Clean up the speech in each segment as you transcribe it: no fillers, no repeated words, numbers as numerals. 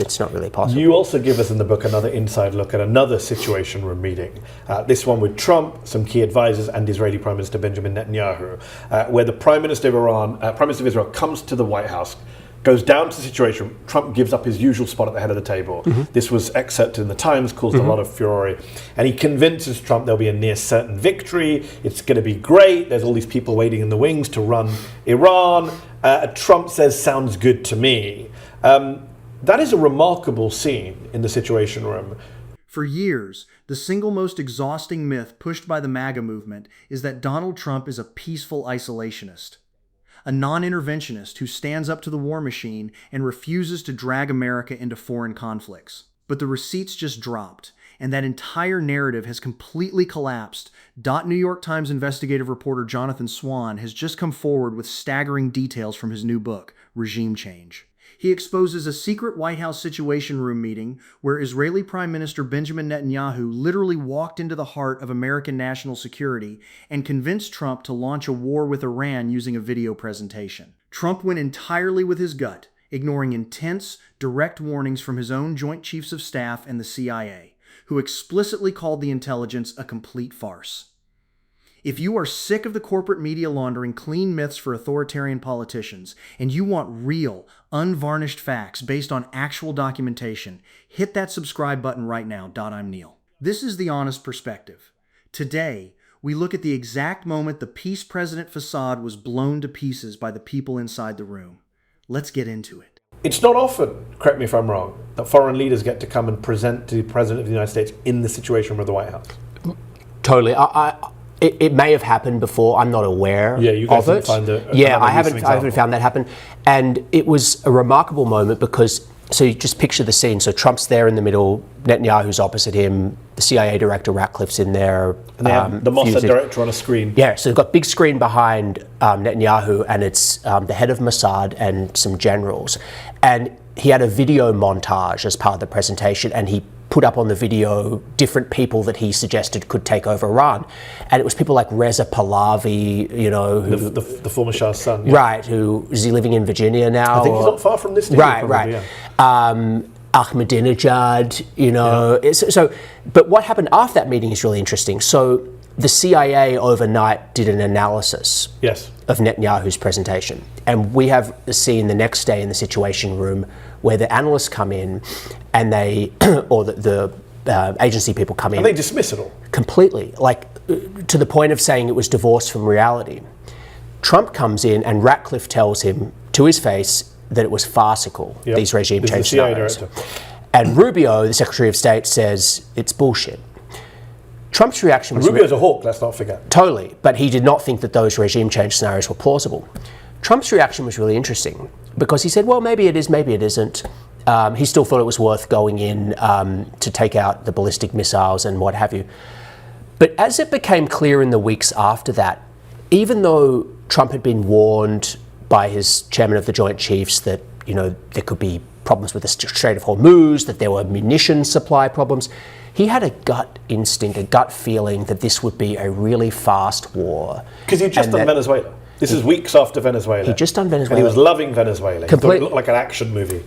it's not really possible. You also give us in the book another inside look at another Situation Room meeting, this one with Trump, some key advisors, and Israeli Prime Minister Benjamin Netanyahu, where the Prime Minister of Israel comes to the White House, goes down to the Situation Room. Trump gives up his usual spot at the head of the table. This was excerpted in the Times, caused a lot of furore. And he convinces Trump there'll be a near certain victory. It's going to be great. There's all these people waiting in the wings to run Iran. Trump says, sounds good to me. That is a remarkable scene in the Situation Room. For years, the single most exhausting myth pushed by the MAGA movement is that Donald Trump is a peaceful isolationist, a non-interventionist who stands up to the war machine and refuses to drag America into foreign conflicts. But the receipts just dropped, and that entire narrative has completely collapsed. New York Times investigative reporter Jonathan Swan has just come forward with staggering details from his new book, Regime Change. He exposes a secret White House Situation Room meeting where Israeli Prime Minister Benjamin Netanyahu literally walked into the heart of American national security and convinced Trump to launch a war with Iran using a video presentation. Trump went entirely with his gut, ignoring intense, direct warnings from his own Joint Chiefs of Staff and the CIA, who explicitly called the intelligence a complete farce. If you are sick of the corporate media laundering clean myths for authoritarian politicians, and you want real, unvarnished facts based on actual documentation, hit that subscribe button right now. I'm Neel. This is The Honest Perspective. Today, we look at the exact moment the peace president facade was blown to pieces by the people inside the room. Let's get into it. It's not often, correct me if I'm wrong, that foreign leaders get to come and present to the President of the United States in the Situation Room of the White House. Totally. It may have happened before. I'm not aware of it. Yeah, you guys didn't find it. I haven't found that happen. And it was a remarkable moment because, so you just picture the scene. So Trump's there in the middle, Netanyahu's opposite him, the CIA director Ratcliffe's in there. And they have the Mossad director on a screen. Yeah, so they've got big screen behind Netanyahu, and it's the head of Mossad and some generals. And he had a video montage as part of the presentation, and he put up on the video different people that he suggested could take over Iran. And it was people like Reza Pahlavi, who, the former Shah's son. Yeah. Right, who is he living in Virginia now? I think he's not far from this. Right. Yeah. Ahmadinejad, Yeah. So, but what happened after that meeting is really interesting. So the CIA overnight did an analysis of Netanyahu's presentation. And we have a scene the next day in the Situation Room where the analysts come in and they, or the agency people come in. And they dismiss it all. Completely, to the point of saying it was divorced from reality. Trump comes in and Ratcliffe tells him to his face that it was farcical, these regime change scenarios. And Rubio, the Secretary of State, says it's bullshit. Trump's reaction was... Rubio's a hawk, let's not forget. Totally, but he did not think that those regime change scenarios were plausible. Trump's reaction was really interesting because he said, well, maybe it is, maybe it isn't. He still thought it was worth going in to take out the ballistic missiles and what have you. But as it became clear in the weeks after that, even though Trump had been warned by his chairman of the Joint Chiefs that, there could be problems with the Strait of Hormuz, that there were munition supply problems, he had a gut instinct, a gut feeling that this would be a really fast war. Because he'd just done Venezuela. This is weeks after Venezuela. He'd just done Venezuela. And he was loving Venezuela. He thought it looked like an action movie.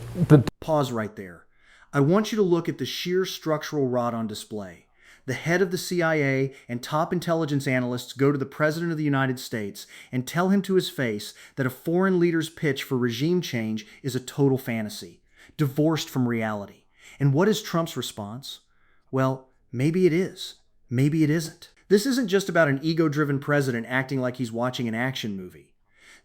Pause right there. I want you to look at the sheer structural rot on display. The head of the CIA and top intelligence analysts go to the President of the United States and tell him to his face that a foreign leader's pitch for regime change is a total fantasy, divorced from reality. And what is Trump's response? Well, maybe it is. Maybe it isn't. This isn't just about an ego-driven president acting like he's watching an action movie.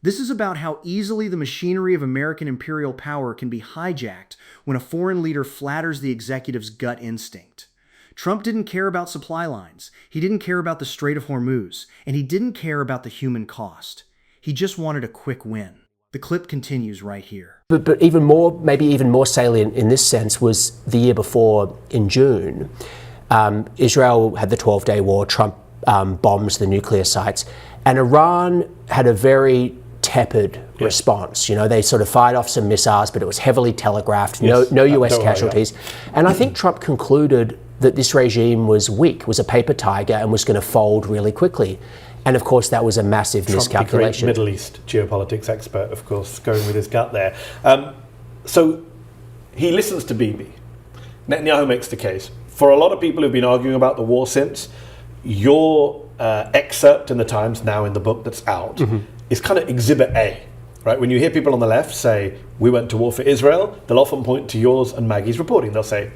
This is about how easily the machinery of American imperial power can be hijacked when a foreign leader flatters the executive's gut instinct. Trump didn't care about supply lines. He didn't care about the Strait of Hormuz, and he didn't care about the human cost. He just wanted a quick win. The clip continues right here. But even more, maybe even more salient in this sense was the year before in June. Israel had the 12-day war, Trump bombs the nuclear sites, and Iran had a very tepid response. They sort of fired off some missiles, but it was heavily telegraphed, no US casualties. And I think Trump concluded that this regime was weak, was a paper tiger, and was going to fold really quickly. And of course, that was a massive miscalculation. Middle East geopolitics expert, of course, going with his gut there. So he listens to Bibi. Netanyahu makes the case. For a lot of people who've been arguing about the war since, your excerpt in the Times, now in the book that's out, is kind of exhibit A. Right? When you hear people on the left say, we went to war for Israel, they'll often point to yours and Maggie's reporting. They'll say,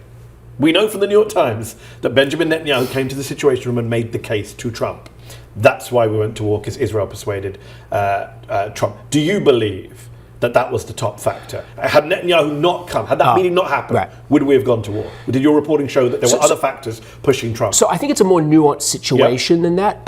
we know from the New York Times that Benjamin Netanyahu came to the Situation Room and made the case to Trump. That's why we went to war, because Israel persuaded Trump. Do you believe that that was the top factor? Had Netanyahu not come, had that meeting not happened, would we have gone to war? Did your reporting show that there were other factors pushing Trump? So I think it's a more nuanced situation than that.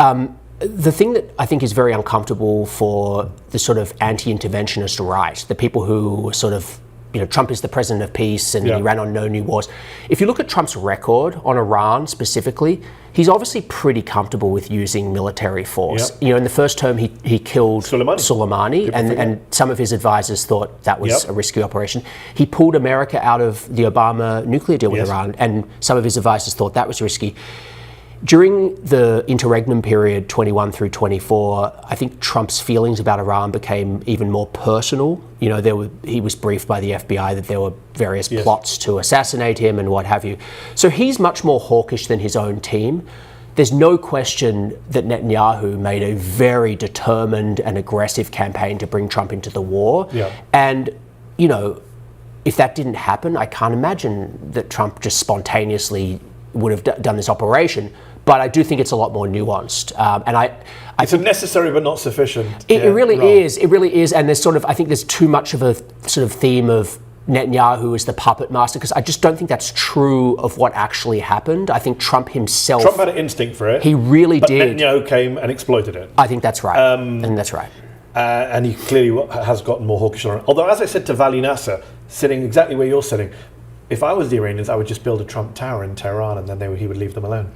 The thing that I think is very uncomfortable for the sort of anti-interventionist right, the people who sort of, Trump is the president of peace and he ran on no new wars. If you look at Trump's record on Iran specifically, he's obviously pretty comfortable with using military force. In the first term, he killed Soleimani and some of his advisors thought that was a risky operation. He pulled America out of the Obama nuclear deal with Iran, and some of his advisors thought that was risky. During the interregnum period, 21 through 24, I think Trump's feelings about Iran became even more personal. He was briefed by the FBI that there were various plots to assassinate him and what have you. So he's much more hawkish than his own team. There's no question that Netanyahu made a very determined and aggressive campaign to bring Trump into the war. And, if that didn't happen, I can't imagine that Trump just spontaneously would have done this operation. But I do think it's a lot more nuanced, it's a necessary but not sufficient. It really is. It really is, and I think there's too much of a sort of theme of Netanyahu as the puppet master, because I just don't think that's true of what actually happened. I think Trump himself. Trump had an instinct for it. He really but did. Netanyahu came and exploited it. I think that's right. And he clearly has gotten more hawkish on it. Although, as I said to Vali Nasser, sitting exactly where you're sitting, if I was the Iranians, I would just build a Trump tower in Tehran, and then he would leave them alone.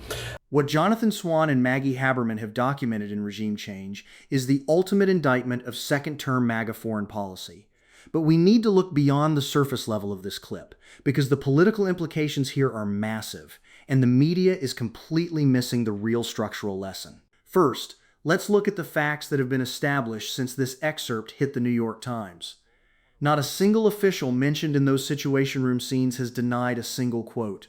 What Jonathan Swan and Maggie Haberman have documented in Regime Change is the ultimate indictment of second-term MAGA foreign policy. But we need to look beyond the surface level of this clip, because the political implications here are massive, and the media is completely missing the real structural lesson. First, let's look at the facts that have been established since this excerpt hit the New York Times. Not a single official mentioned in those Situation Room scenes has denied a single quote.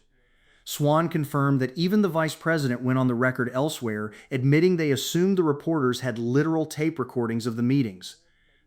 Swan confirmed that even the vice president went on the record elsewhere, admitting they assumed the reporters had literal tape recordings of the meetings.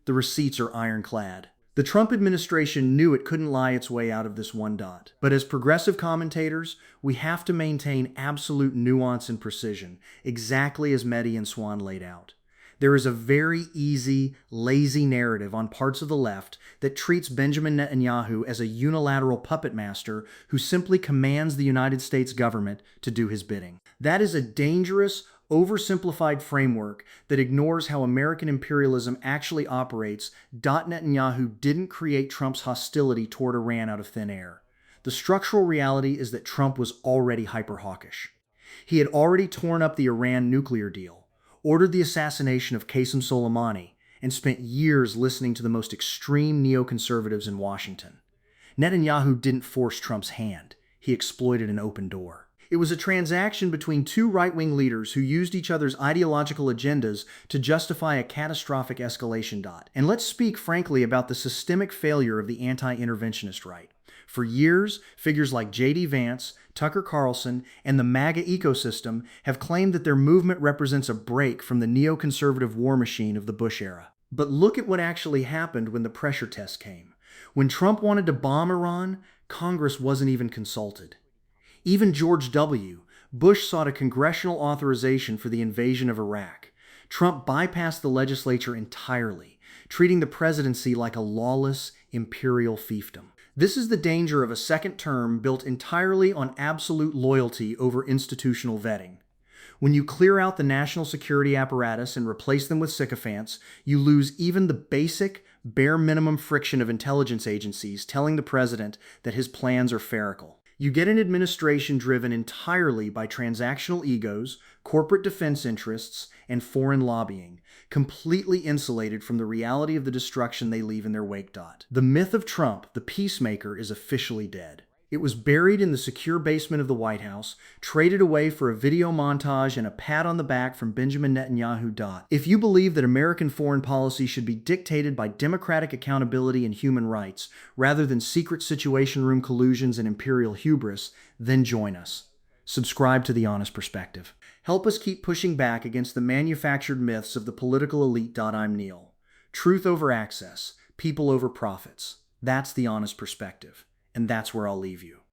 The receipts are ironclad. The Trump administration knew it couldn't lie its way out of this one dot. But as progressive commentators, we have to maintain absolute nuance and precision, exactly as Mehdi and Swan laid out. There is a very easy, lazy narrative on parts of the left that treats Benjamin Netanyahu as a unilateral puppet master who simply commands the United States government to do his bidding. That is a dangerous, oversimplified framework that ignores how American imperialism actually operates. Netanyahu didn't create Trump's hostility toward Iran out of thin air. The structural reality is that Trump was already hyper-hawkish. He had already torn up the Iran nuclear deal, ordered the assassination of Qasem Soleimani, and spent years listening to the most extreme neoconservatives in Washington. Netanyahu didn't force Trump's hand. He exploited an open door. It was a transaction between two right-wing leaders who used each other's ideological agendas to justify a catastrophic escalation. And let's speak frankly about the systemic failure of the anti-interventionist right. For years, figures like J.D. Vance, Tucker Carlson, and the MAGA ecosystem have claimed that their movement represents a break from the neoconservative war machine of the Bush era. But look at what actually happened when the pressure test came. When Trump wanted to bomb Iran, Congress wasn't even consulted. Even George W. Bush sought a congressional authorization for the invasion of Iraq. Trump bypassed the legislature entirely, treating the presidency like a lawless, imperial fiefdom. This is the danger of a second term built entirely on absolute loyalty over institutional vetting. When you clear out the national security apparatus and replace them with sycophants, you lose even the basic, bare minimum friction of intelligence agencies telling the president that his plans are farcical. You get an administration driven entirely by transactional egos, corporate defense interests, and foreign lobbying, completely insulated from the reality of the destruction they leave in their wake. The myth of Trump, the peacemaker, is officially dead. It was buried in the secure basement of the White House, traded away for a video montage and a pat on the back from Benjamin Netanyahu. If you believe that American foreign policy should be dictated by democratic accountability and human rights, rather than secret situation room collusions and imperial hubris, then join us. Subscribe to The Honest Perspective. Help us keep pushing back against the manufactured myths of the political elite. I'm Neel. Truth over access, people over profits. That's The Honest Perspective. And that's where I'll leave you.